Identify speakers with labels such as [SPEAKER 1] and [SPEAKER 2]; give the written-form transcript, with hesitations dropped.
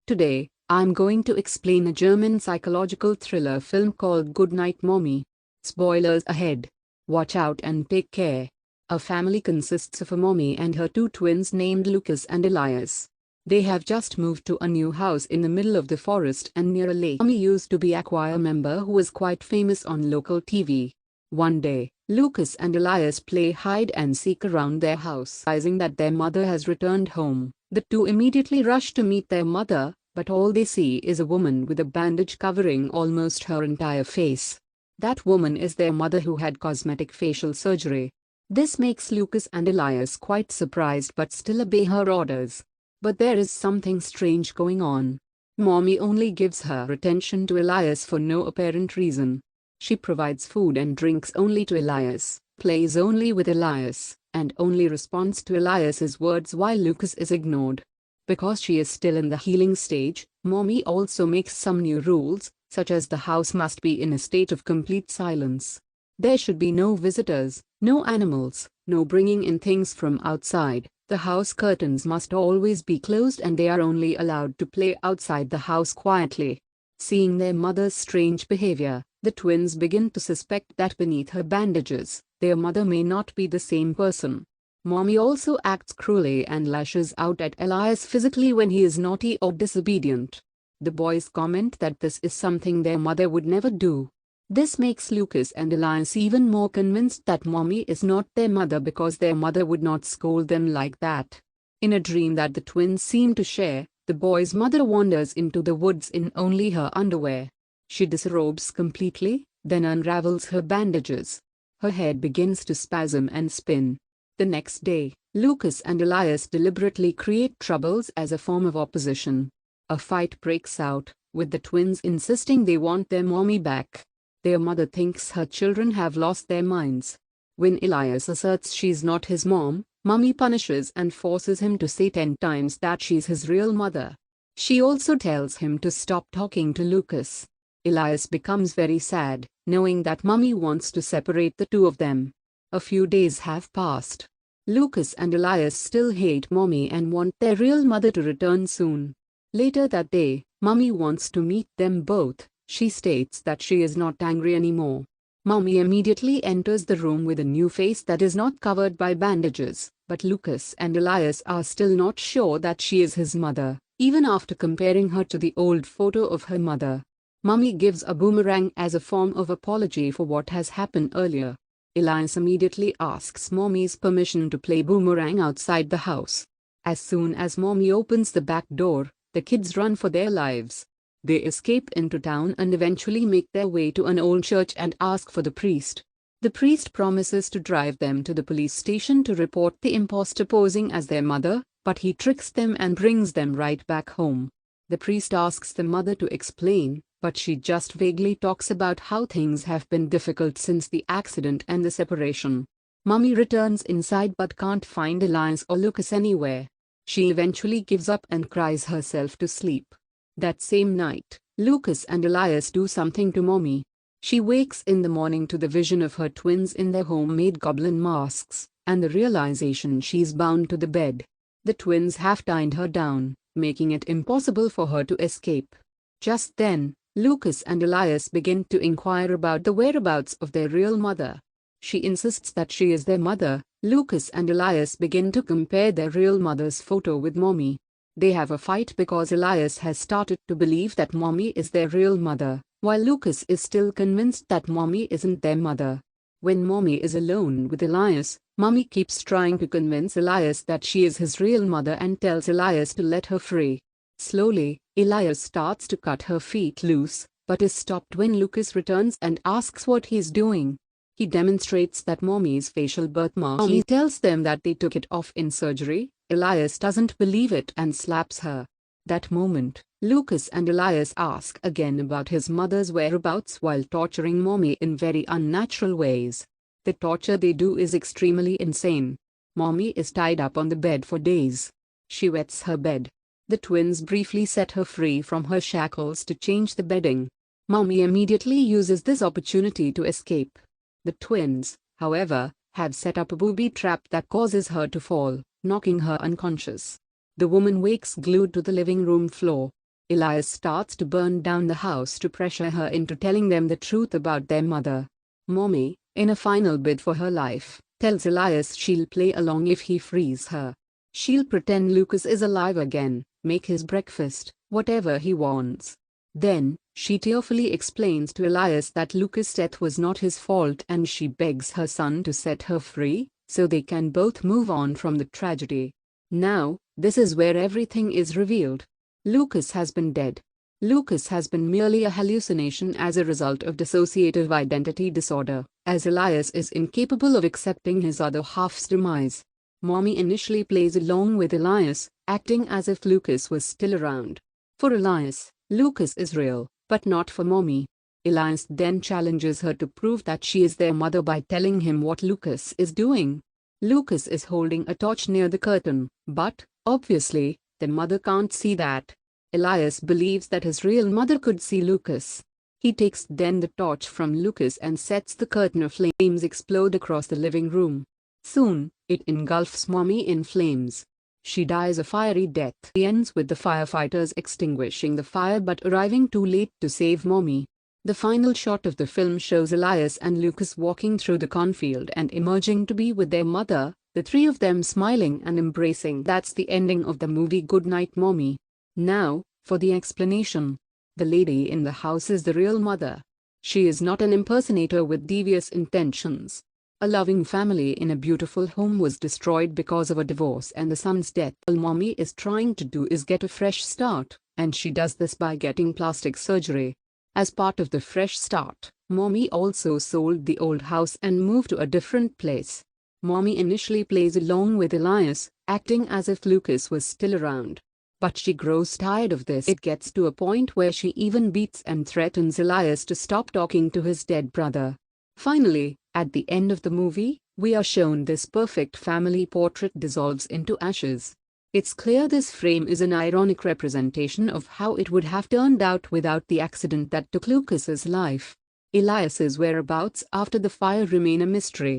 [SPEAKER 1] Today, I'm going to explain a German psychological thriller film called Goodnight, Momi. Spoilers ahead. Watch out and take care. A family consists of a mommy and her two twins named Lucas and Elias. They have just moved to a new house in the middle of the forest and near a lake. Mommy used to be a choir member who was quite famous on local TV. One day, Lucas and Elias play hide and seek around their house. Realizing that their mother has returned home, the two immediately rush to meet their mother, but all they see is a woman with a bandage covering almost her entire face. That woman is their mother who had cosmetic facial surgery. This makes Lucas and Elias quite surprised but still obey her orders. But there is something strange going on. Mommy only gives her attention to Elias for no apparent reason. She provides food and drinks only to Elias, plays only with Elias, and only responds to Elias's words while Lucas is ignored. Because she is still in the healing stage, Mommy also makes some new rules, such as the house must be in a state of complete silence. There should be no visitors, no animals, no bringing in things from outside. The house curtains must always be closed and they are only allowed to play outside the house quietly. Seeing their mother's strange behavior, the twins begin to suspect that beneath her bandages, their mother may not be the same person. Mommy also acts cruelly and lashes out at Elias physically when he is naughty or disobedient. The boys comment that this is something their mother would never do. This makes Lucas and Elias even more convinced that Mommy is not their mother because their mother would not scold them like that. In a dream that the twins seem to share, the boy's mother wanders into the woods in only her underwear. She disrobes completely, then unravels her bandages. Her head begins to spasm and spin. The next day, Lucas and Elias deliberately create troubles as a form of opposition. A fight breaks out, with the twins insisting they want their mommy back. Their mother thinks her children have lost their minds. When Elias asserts she's not his mom, Mommy punishes and forces him to say 10 times that she's his real mother. She also tells him to stop talking to Lucas. Elias becomes very sad, knowing that Mommy wants to separate the two of them. A few days have passed. Lucas and Elias still hate Mommy and want their real mother to return soon. Later that day, Mommy wants to meet them both. She states that she is not angry anymore. Mommy immediately enters the room with a new face that is not covered by bandages, but Lucas and Elias are still not sure that she is his mother, even after comparing her to the old photo of her mother. Mommy gives a boomerang as a form of apology for what has happened earlier. Elias immediately asks Mommy's permission to play boomerang outside the house. As soon as Mommy opens the back door, the kids run for their lives. They escape into town and eventually make their way to an old church and ask for the priest. The priest promises to drive them to the police station to report the imposter posing as their mother, but he tricks them and brings them right back home. The priest asks the mother to explain, but she just vaguely talks about how things have been difficult since the accident and the separation. Mommy returns inside but can't find Elias or Lucas anywhere. She eventually gives up and cries herself to sleep. That same night, Lucas and Elias do something to Mommy. She wakes in the morning to the vision of her twins in their homemade goblin masks, and the realization she's bound to the bed. The twins have tied her down, making it impossible for her to escape. Just then, Lucas and Elias begin to inquire about the whereabouts of their real mother. She insists that she is their mother. Lucas and Elias begin to compare their real mother's photo with Mommy. They have a fight because Elias has started to believe that Mommy is their real mother, while Lucas is still convinced that Mommy isn't their mother. When Mommy is alone with Elias, Mommy keeps trying to convince Elias that she is his real mother and tells Elias to let her free. Slowly, Elias starts to cut her feet loose, but is stopped when Lucas returns and asks what he's doing. He demonstrates that Mommy's facial birthmark. Mommy tells them that they took it off in surgery. Elias doesn't believe it and slaps her. That moment, Lucas and Elias ask again about his mother's whereabouts while torturing Mommy in very unnatural ways. The torture they do is extremely insane. Mommy is tied up on the bed for days. She wets her bed. The twins briefly set her free from her shackles to change the bedding. Mommy immediately uses this opportunity to escape. The twins, however, have set up a booby trap that causes her to fall, knocking her unconscious. The woman wakes glued to the living room floor. Elias starts to burn down the house to pressure her into telling them the truth about their mother. Momi, in a final bid for her life, tells Elias she'll play along if he frees her. She'll pretend Lucas is alive again, make his breakfast, whatever he wants. Then, she tearfully explains to Elias that Lucas' death was not his fault and she begs her son to set her free, so they can both move on from the tragedy. Now, this is where everything is revealed. Lucas has been dead. Lucas has been merely a hallucination as a result of dissociative identity disorder, as Elias is incapable of accepting his other half's demise. Momi initially plays along with Elias, acting as if Lucas was still around. For Elias, Lucas is real, but not for Momi. Elias then challenges her to prove that she is their mother by telling him what Lucas is doing. Lucas is holding a torch near the curtain, but, obviously, the mother can't see that. Elias believes that his real mother could see Lucas. He takes then the torch from Lucas and sets the curtain of flames explode across the living room. Soon, it engulfs Momi in flames. She dies a fiery death. It ends with the firefighters extinguishing the fire but arriving too late to save Momi. The final shot of the film shows Elias and Lucas walking through the cornfield and emerging to be with their mother, the three of them smiling and embracing. That's the ending of the movie Goodnight, Momi. Now, for the explanation. The lady in the house is the real mother. She is not an impersonator with devious intentions. A loving family in a beautiful home was destroyed because of a divorce and the son's death. All Momi is trying to do is get a fresh start, and she does this by getting plastic surgery. As part of the fresh start, Momi also sold the old house and moved to a different place. Momi initially plays along with Elias, acting as if Lucas was still around. But she grows tired of this. It gets to a point where she even beats and threatens Elias to stop talking to his dead brother. Finally, at the end of the movie, we are shown this perfect family portrait dissolves into ashes. It's clear this frame is an ironic representation of how it would have turned out without the accident that took Lucas's life. Elias's whereabouts after the fire remain a mystery.